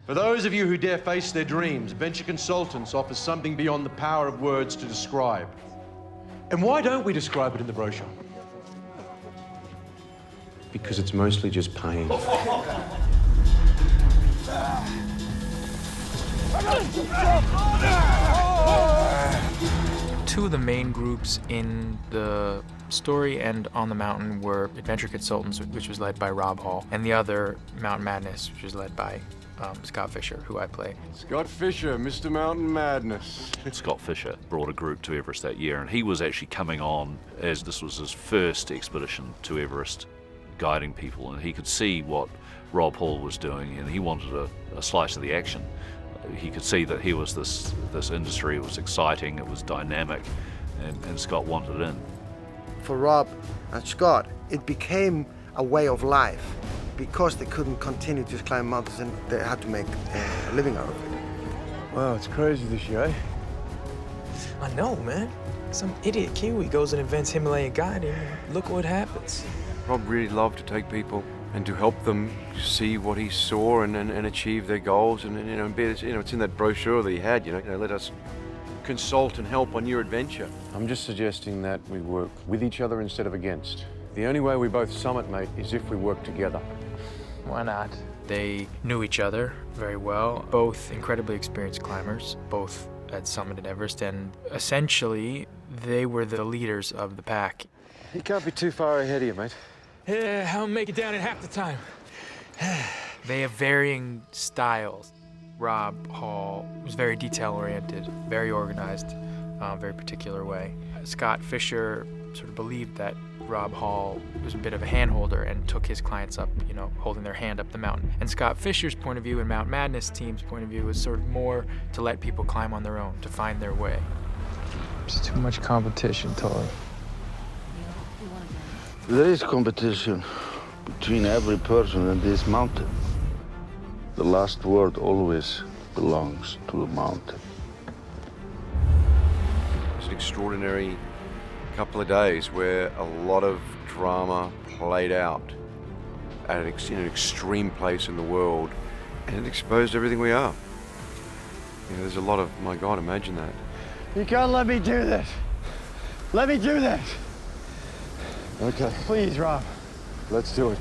For those of you who dare face their dreams, Venture Consultants offers something beyond the power of words to describe. And why don't we describe it in the brochure? Because it's mostly just pain. Two of the main groups in the story and On the Mountain were Adventure Consultants, which was led by Rob Hall, and the other, Mountain Madness, which was led by Scott Fisher, who I play. Scott Fisher, Mr. Mountain Madness. Scott Fisher brought a group to Everest that year, and he was actually coming on as this was his first expedition to Everest, guiding people, and he could see what Rob Hall was doing, and he wanted a slice of the action. He could see that here was this industry, it was exciting, it was dynamic, and Scott wanted in. For Rob and Scott, it became a way of life because they couldn't continue to climb mountains and they had to make a living out of it. Wow, it's crazy this year, eh? I know, man. Some idiot Kiwi goes and invents Himalayan guiding, and look what happens. Rob really loved to take people and to help them see what he saw and achieve their goals. And it's in that brochure that he had, let us consult and help on your adventure. I'm just suggesting that we work with each other instead of against. The only way we both summit, mate, is if we work together. Why not? They knew each other very well, both incredibly experienced climbers, both had summited Everest, and essentially they were the leaders of the pack. He can't be too far ahead of you, mate. Yeah, I'll make it down in half the time. They have varying styles. Rob Hall was very detail-oriented, very organized, very particular way. Scott Fisher sort of believed that Rob Hall was a bit of a hand-holder and took his clients up, holding their hand up the mountain. And Scott Fisher's point of view and Mountain Madness team's point of view was sort of more to let people climb on their own, to find their way. There's too much competition, Tori. There is competition between every person in this mountain. The last word always belongs to the mountain. It's an extraordinary couple of days where a lot of drama played out at an extreme place in the world, and it exposed everything we are. There's a lot of, my God, imagine that. You can't let me do this. Let me do this. Okay. Please, Rob. Let's do it.